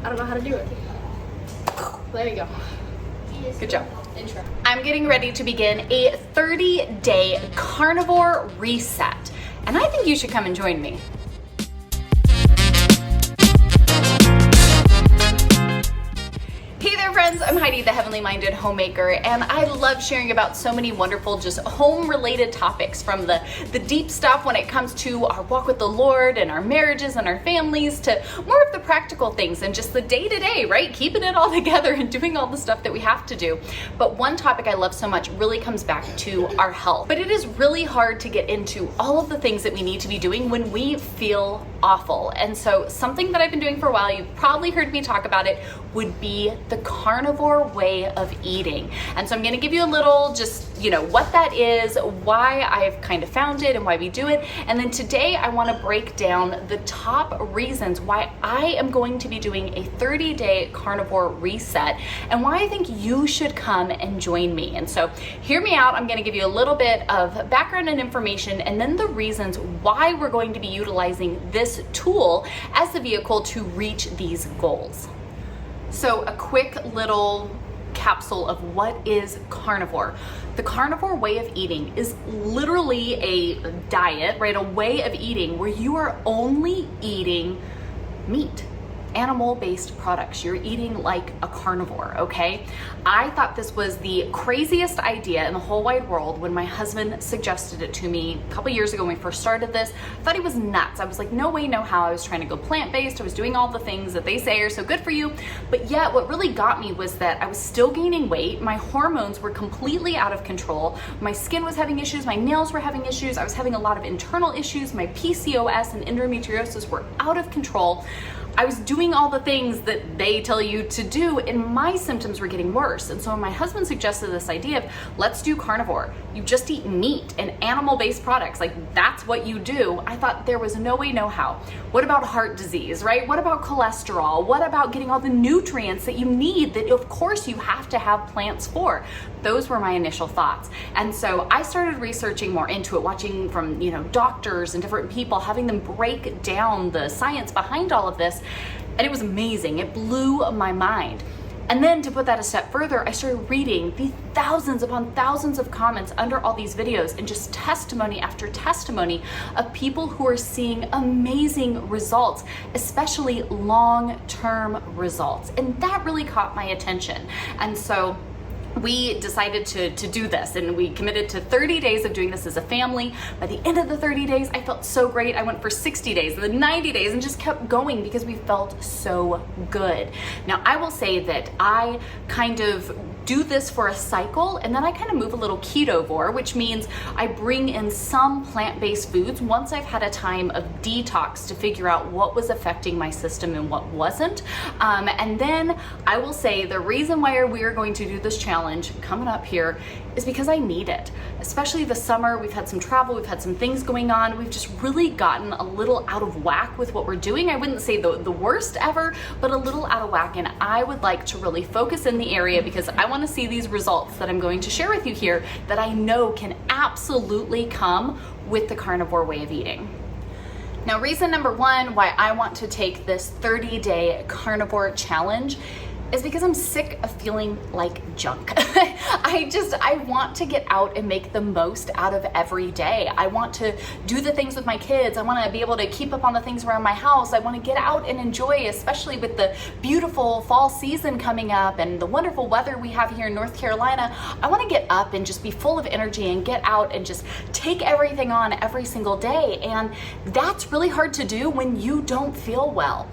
I don't know how to do it. There you go. Good job. Intro. I'm getting ready to begin a 30-day carnivore reset, and I think you should come and join me. Hey there friends, I'm Heidi, the Heavenly Minded Homemaker, and I love sharing about so many wonderful just home related topics, from the deep stuff when it comes to our walk with the Lord and our marriages and our families, to more of the practical things and just the day-to-day, right? Keeping it all together and doing all the stuff that we have to do. But one topic I love so much really comes back to our health. But it is really hard to get into all of the things that we need to be doing when we feel awful. And so something that I've been doing for a while, you've probably heard me talk about it, would be the carnivore way of eating. And so I'm going to give you a little just, what that is, why I've kind of found it and why we do it. And then today I want to break down the top reasons why I am going to be doing a 30-day carnivore reset and why I think you should come and join me. And so hear me out. I'm going to give you a little bit of background and information, and then the reasons why we're going to be utilizing this tool as the vehicle to reach these goals. So a quick little capsule of what is carnivore. The carnivore way of eating is literally a diet, right? A way of eating where you are only eating meat, animal-based products. You're eating like a carnivore, okay? I thought this was the craziest idea in the whole wide world when my husband suggested it to me a couple years ago when we first started this. I thought he was nuts. I was like, no way, no how. I was trying to go plant-based. I was doing all the things that they say are so good for you. But yet what really got me was that I was still gaining weight. My hormones were completely out of control. My skin was having issues. My nails were having issues. I was having a lot of internal issues. My PCOS and endometriosis were out of control. I was doing all the things that they tell you to do, and my symptoms were getting worse. And so when my husband suggested this idea of, let's do carnivore, you just eat meat and animal-based products, like that's what you do, I thought there was no way, no how. What about heart disease, right? What about cholesterol? What about getting all the nutrients that you need that of course you have to have plants for? Those were my initial thoughts. And so I started researching more into it, watching from, doctors and different people, having them break down the science behind all of this. And it was amazing. It blew my mind. And then to put that a step further, I started reading the thousands upon thousands of comments under all these videos and just testimony after testimony of people who are seeing amazing results, especially long-term results. And that really caught my attention. And so we decided to do this, and we committed to 30 days of doing this as a family. By the end of the 30 days, I felt so great. I went for 60 days and then 90 days and just kept going because we felt so good. Now, I will say that I kind of do this for a cycle, and then I kind of move a little ketovore, which means I bring in some plant-based foods once I've had a time of detox to figure out what was affecting my system and what wasn't. And then I will say the reason why we are going to do this challenge coming up here is because I need it. Especially this summer, we've had some travel, we've had some things going on. We've just really gotten a little out of whack with what we're doing. I wouldn't say the worst ever, but a little out of whack. And I would like to really focus in the area because I want to see these results that I'm going to share with you here that I know can absolutely come with the carnivore way of eating. Now, reason number one why I want to take this 30-day carnivore challenge is because I'm sick of feeling like junk. I want to get out and make the most out of every day. I want to do the things with my kids. I want to be able to keep up on the things around my house. I want to get out and enjoy, especially with the beautiful fall season coming up and the wonderful weather we have here in North Carolina. I want to get up and just be full of energy and get out and just take everything on every single day. And that's really hard to do when you don't feel well.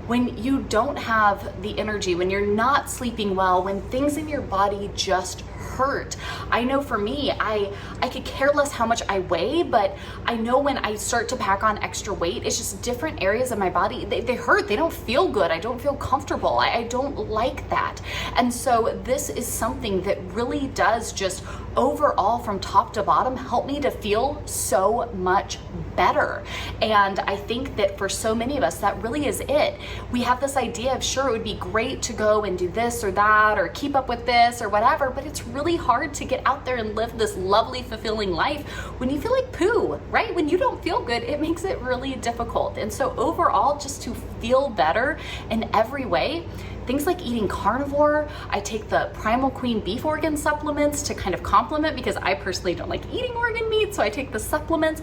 When you don't have the energy, when you're not sleeping well, when things in your body just hurt. I know for me, I could care less how much I weigh, but I know when I start to pack on extra weight, it's just different areas of my body, they hurt, they don't feel good, I don't feel comfortable, I don't like that. And so this is something that really does just overall from top to bottom help me to feel so much better. And I think that for so many of us, that really is it. We have this idea of, sure, it would be great to go and do this or that or keep up with this or whatever, but it's really hard to get out there and live this lovely, fulfilling life when you feel like poo, right? When you don't feel good, it makes it really difficult. And so overall, just to feel better in every way, things like eating carnivore, I take the Primal Queen beef organ supplements to kind of complement, because I personally don't like eating organ meat, so I take the supplements.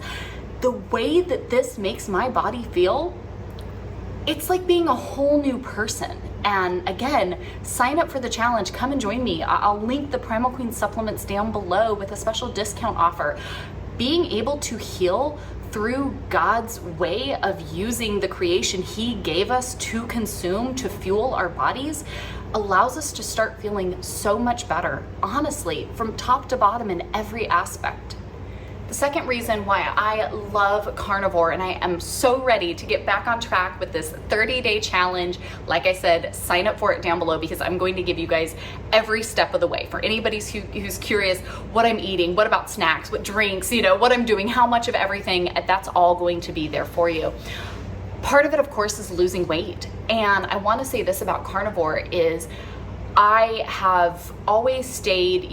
The way that this makes my body feel, it's like being a whole new person. And again, sign up for the challenge, come and join me. I'll link the Primal Queen supplements down below with a special discount offer. Being able to heal through God's way of using the creation He gave us to consume, to fuel our bodies, allows us to start feeling so much better, honestly, from top to bottom in every aspect. The second reason why I love carnivore and I am so ready to get back on track with this 30-day challenge, like I said, sign up for it down below, because I'm going to give you guys every step of the way. For anybody who's curious what I'm eating, what about snacks, what drinks, what I'm doing, how much of everything, that's all going to be there for you. Part of it, of course, is losing weight. And I want to say this about carnivore is I have always stayed,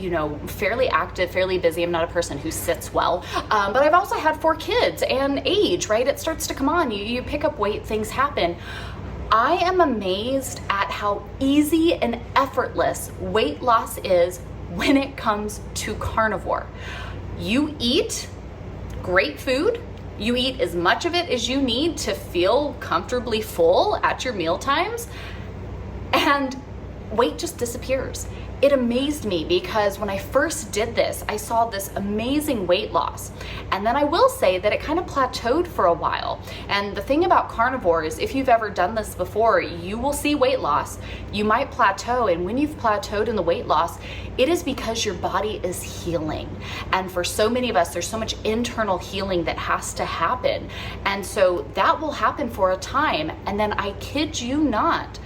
fairly active, fairly busy. I'm not a person who sits well, but I've also had 4 kids and age, right? It starts to come on. You pick up weight, things happen. I am amazed at how easy and effortless weight loss is when it comes to carnivore. You eat great food. You eat as much of it as you need to feel comfortably full at your meal times, and weight just disappears. It amazed me because when I first did this, I saw this amazing weight loss. And then I will say that it kind of plateaued for a while. And the thing about carnivore is, if you've ever done this before, you will see weight loss. You might plateau, and when you've plateaued in the weight loss, it is because your body is healing. And for so many of us, there's so much internal healing that has to happen. And so that will happen for a time. And then I kid you not,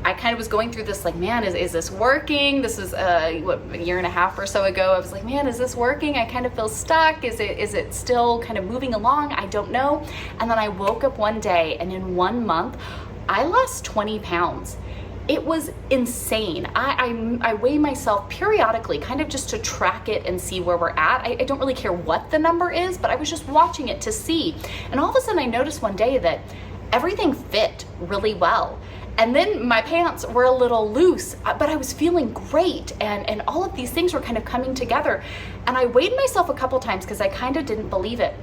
I kind of was going through this like, man, is this working? This was a year and a half or so ago. I was like, man, is this working? I kind of feel stuck. Is it still kind of moving along? I don't know. And then I woke up one day, and in 1 month, I lost 20 pounds. It was insane. I weigh myself periodically, kind of just to track it and see where we're at. I don't really care what the number is, but I was just watching it to see. And all of a sudden I noticed one day that everything fit really well. And then my pants were a little loose, but I was feeling great. And all of these things were kind of coming together. And I weighed myself a couple times because I kind of didn't believe it.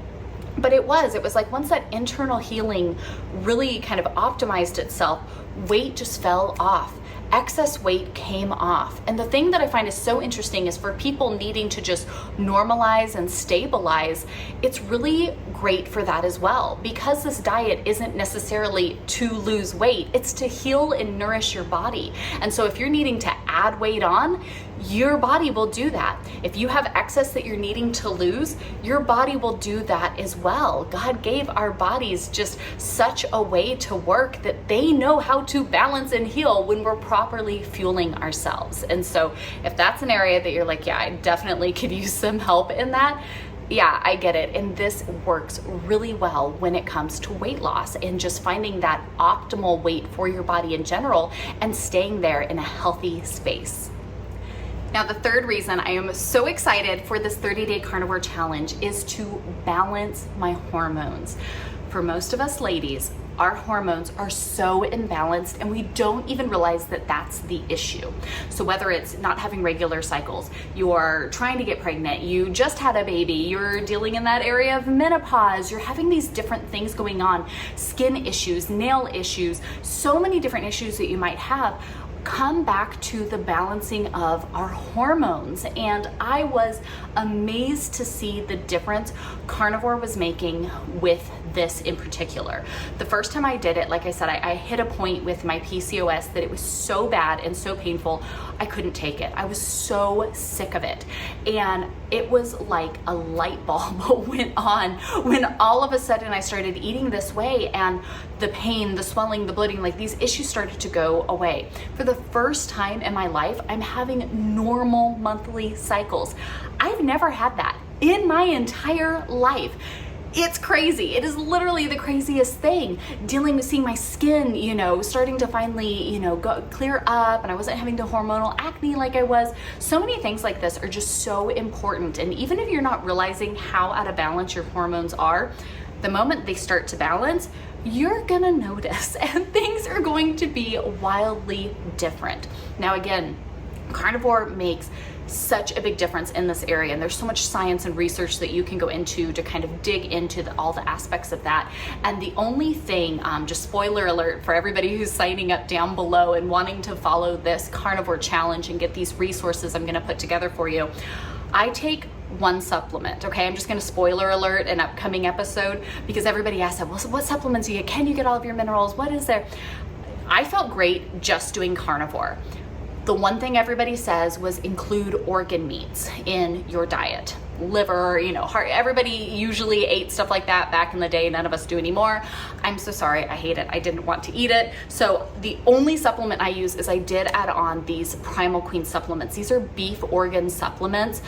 But it was like once that internal healing really kind of optimized itself, weight just fell off. Excess weight came off. And the thing that I find is so interesting is for people needing to just normalize and stabilize, it's really great for that as well. Because this diet isn't necessarily to lose weight, it's to heal and nourish your body. And so if you're needing to add weight on, your body will do that. If you have excess that you're needing to lose, your body will do that as well. God gave our bodies just such a way to work that they know how to balance and heal when we're properly fueling ourselves. And so if that's an area that you're like, yeah, I definitely could use some help in that, yeah, I get it. And this works really well when it comes to weight loss and just finding that optimal weight for your body in general and staying there in a healthy space. Now, the third reason I am so excited for this 30-day carnivore challenge is to balance my hormones. For most of us ladies, our hormones are so imbalanced and we don't even realize that that's the issue. So whether it's not having regular cycles, you're trying to get pregnant, you just had a baby, you're dealing in that area of menopause, you're having these different things going on, skin issues, nail issues, so many different issues that you might have, come back to the balancing of our hormones. And I was amazed to see the difference carnivore was making with this in particular. The first time I did it, like I said, I hit a point with my PCOS that it was so bad and so painful, I couldn't take it. I was so sick of it. And it was like a light bulb went on when all of a sudden I started eating this way, and the pain, the swelling, the bloating, like these issues started to go away. For the first time in my life, I'm having normal monthly cycles. I've never had that in my entire life. It's crazy. It is literally the craziest thing. Dealing with seeing my skin, you know, starting to finally, you know, clear up, and I wasn't having the hormonal acne like I was. So many things like this are just so important. And even if you're not realizing how out of balance your hormones are, the moment they start to balance, you're gonna notice, and things are going to be wildly different. Now, again, Carnivore makes such a big difference in this area, and there's so much science and research that you can go into to kind of dig into all the aspects of that. And the only thing, just spoiler alert for everybody who's signing up down below and wanting to follow this Carnivore challenge and get these resources I'm gonna put together for you, I take one supplement, okay? I'm just gonna spoiler alert an upcoming episode, because everybody asks, well, what supplements do you get? Can you get all of your minerals? What is there? I felt great just doing Carnivore. The one thing everybody says was include organ meats in your diet. Liver, you know, heart. Everybody usually ate stuff like that back in the day. None of us do anymore. I'm so sorry, I hate it. I didn't want to eat it. So the only supplement I use is I did add on these Primal Queen supplements. These are beef organ supplements.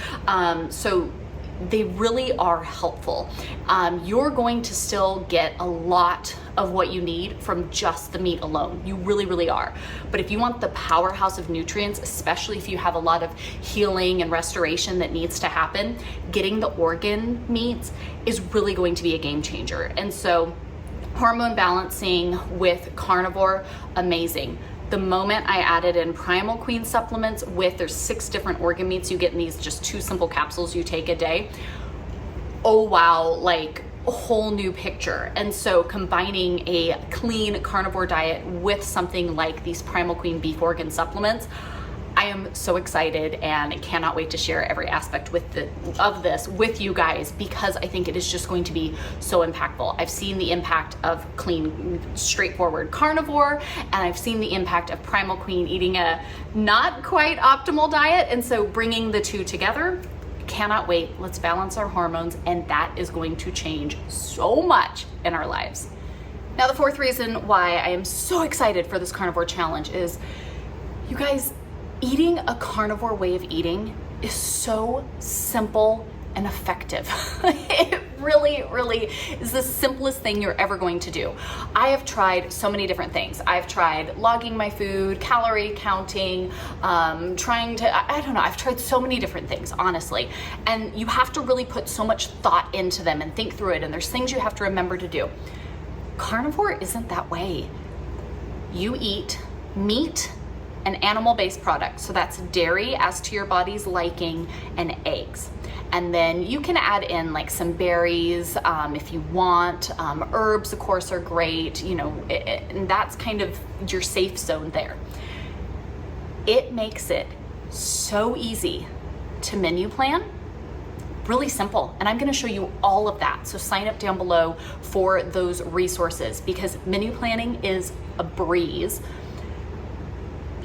So they really are helpful. You're going to still get a lot of what you need from just the meat alone. You really, really are. But if you want the powerhouse of nutrients, especially if you have a lot of healing and restoration that needs to happen, getting the organ meats is really going to be a game changer. And so hormone balancing with Carnivore, amazing. The moment I added in Primal Queen supplements there's 6 different organ meats you get in these just 2 simple capsules you take a day. Oh wow, like a whole new picture. And so combining a clean carnivore diet with something like these Primal Queen beef organ supplements, I am so excited and cannot wait to share every aspect of this with you guys, because I think it is just going to be so impactful. I've seen the impact of clean, straightforward Carnivore, and I've seen the impact of Primal Queen eating a not quite optimal diet. And so bringing the two together, cannot wait. Let's balance our hormones, and that is going to change so much in our lives. Now, the 4th reason why I am so excited for this Carnivore challenge is, you guys, eating a carnivore way of eating is so simple and effective. It really, really is the simplest thing you're ever going to do. I have tried so many different things. I've tried logging my food, calorie counting, I've tried so many different things, honestly. And you have to really put so much thought into them and think through it. And there's things you have to remember to do. Carnivore isn't that way. You eat meat and animal-based products. So that's dairy as to your body's liking, and eggs. And then you can add in like some berries if you want. Herbs, of course, are great, you know, and that's kind of your safe zone there. It makes it so easy to menu plan, really simple. And I'm gonna show you all of that. So sign up down below for those resources, because menu planning is a breeze.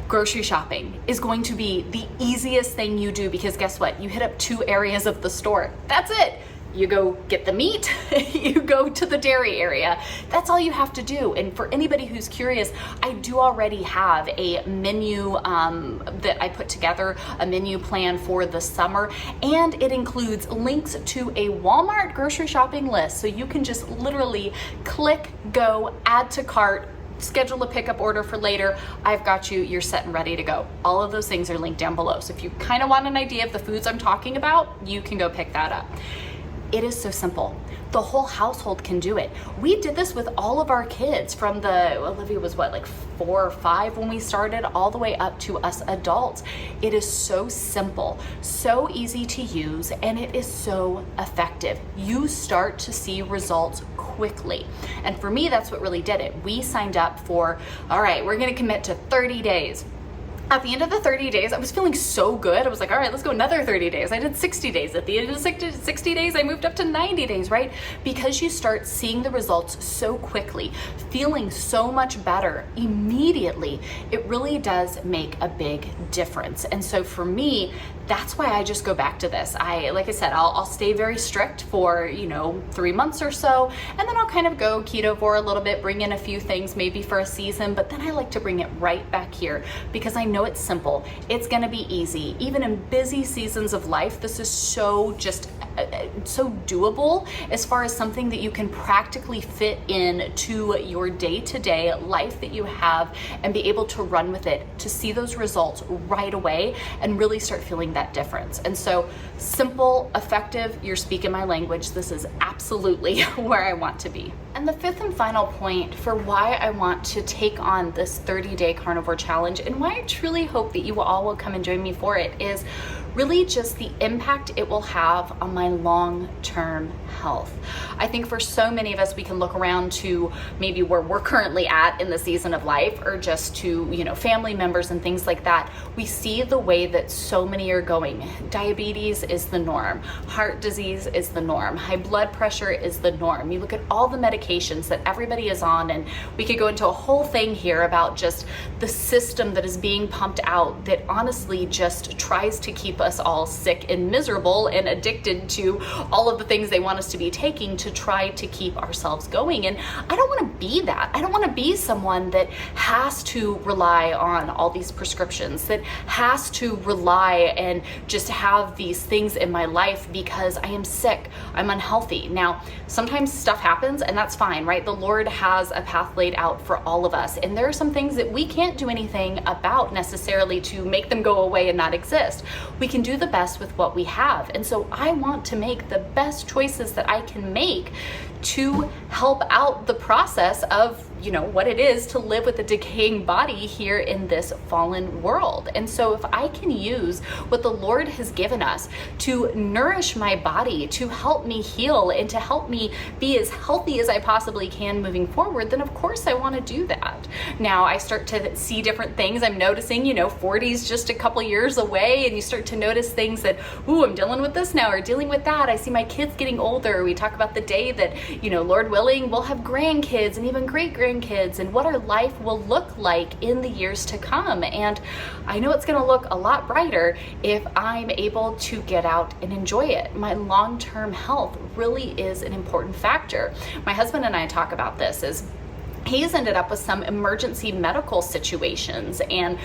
Grocery shopping is going to be the easiest thing you do, because guess what? You hit up 2 areas of the store. That's it. You go get the meat, you go to the dairy area. That's all you have to do. And for anybody who's curious, I do already have a menu that I put together, a menu plan for the summer, and it includes links to a Walmart grocery shopping list. So you can just literally click, go, add to cart, schedule a pickup order for later. I've got you, you're set and ready to go. All of those things are linked down below. So if you kind of want an idea of the foods I'm talking about, you can go pick that up. It is so simple. The whole household can do it. We did this with all of our kids from Olivia was what, like 4 or 5 when we started, all the way up to us adults. It is so simple, so easy to use, and it is so effective. You start to see results quickly. And for me, that's what really did it. We signed up for, all right, we're gonna commit to 30 days. At the end of the 30 days, I was feeling so good. I was like, all right, let's go another 30 days. I did 60 days. At the end of 60 days, I moved up to 90 days, right? Because you start seeing the results so quickly, feeling so much better immediately, it really does make a big difference. And so for me, that's why I just go back to this. Like I said, I'll stay very strict for, 3 months or so, and then I'll kind of go keto for a little bit, bring in a few things maybe for a season, but then I like to bring it right back here, because I know it's simple. It's gonna be easy. Even in busy seasons of life, this is so just so doable as far as something that you can practically fit in to your day-to-day life that you have and be able to run with it, to see those results right away and really start feeling that difference. And so simple, effective, you're speaking my language. This is absolutely where I want to be. And the fifth and final point for why I want to take on this 30-day carnivore challenge and why I truly hope that you all will come and join me for it is really just the impact it will have on my long-term health. I think for so many of us, we can look around to maybe where we're currently at in the season of life, or just to, family members and things like that. We see the way that so many are going. Diabetes is the norm. Heart disease is the norm. High blood pressure is the norm. You look at all the medications that everybody is on, and we could go into a whole thing here about just the system that is being pumped out that honestly just tries to keep us all sick and miserable and addicted to all of the things they want us to be taking to try to keep ourselves going. And I don't want to be that. I don't want to be someone that has to rely on all these prescriptions, that has to rely and just have these things in my life because I am sick, I'm unhealthy. Now, sometimes stuff happens and that's fine, right? The Lord has a path laid out for all of us. And there are some things that we can't do anything about necessarily to make them go away and not exist. We can do the best with what we have. And so I want to make the best choices that I can make to help out the process of what it is to live with a decaying body here in this fallen world. And so if I can use what the Lord has given us to nourish my body, to help me heal and to help me be as healthy as I possibly can moving forward, then of course I want to do that. Now I start to see different things. I'm noticing, 40 is just a couple years away, and you start to notice things that, ooh, I'm dealing with this now or dealing with that. I see my kids getting older. We talk about the day that, Lord willing, we'll have grandkids and even great grandkids, and what our life will look like in the years to come. And I know it's going to look a lot brighter if I'm able to get out and enjoy it. My long-term health really is an important factor. My husband and I talk about this as he's ended up with some emergency medical situations, and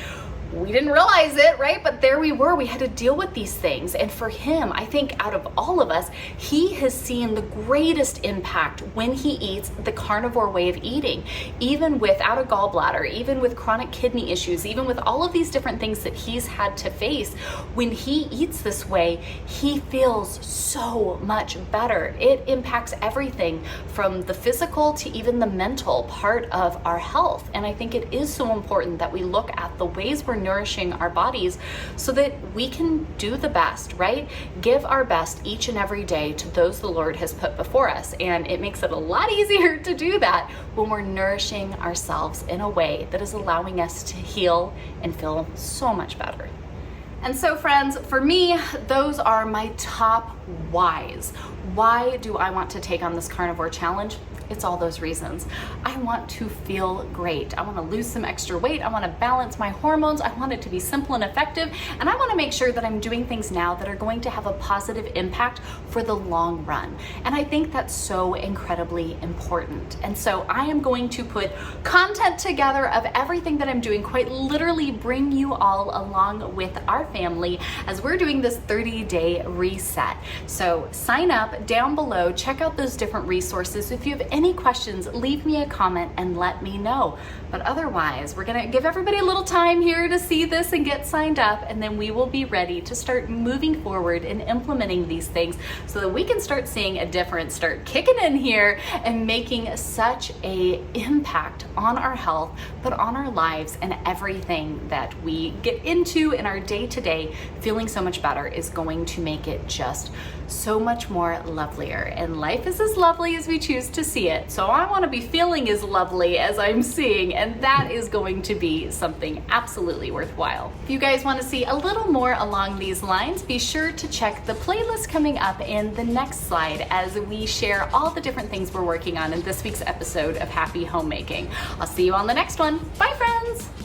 we didn't realize it, right? But there we were. We had to deal with these things. And for him, I think out of all of us, he has seen the greatest impact when he eats the carnivore way of eating, even without a gallbladder, even with chronic kidney issues, even with all of these different things that he's had to face. When he eats this way, he feels so much better. It impacts everything from the physical to even the mental part of our health. And I think it is so important that we look at the ways we're nourishing our bodies so that we can do the best, right? Give our best each and every day to those the Lord has put before us. And it makes it a lot easier to do that when we're nourishing ourselves in a way that is allowing us to heal and feel so much better. And so friends, for me, those are my top whys. Why do I want to take on this carnivore challenge? It's all those reasons. I want to feel great. I want to lose some extra weight. I want to balance my hormones. I want it to be simple and effective. And I want to make sure that I'm doing things now that are going to have a positive impact for the long run. And I think that's so incredibly important. And so I am going to put content together of everything that I'm doing, quite literally bring you all along with our family as we're doing this 30-day reset. So sign up down below, check out those different resources. If you have any questions, leave me a comment and let me know. But otherwise, we're gonna give everybody a little time here to see this and get signed up, and then we will be ready to start moving forward and implementing these things so that we can start seeing a difference, start kicking in here and making such a impact on our health, but on our lives, and everything that we get into in our day-to-day. Feeling so much better is going to make it just so much more lovelier, and life is as lovely as we choose to see it. So I want to be feeling as lovely as I'm seeing, and that is going to be something absolutely worthwhile. If you guys want to see a little more along these lines, be sure to check the playlist coming up in the next slide as we share all the different things we're working on in this week's episode of Happy Homemaking. I'll see you on the next one. Bye friends!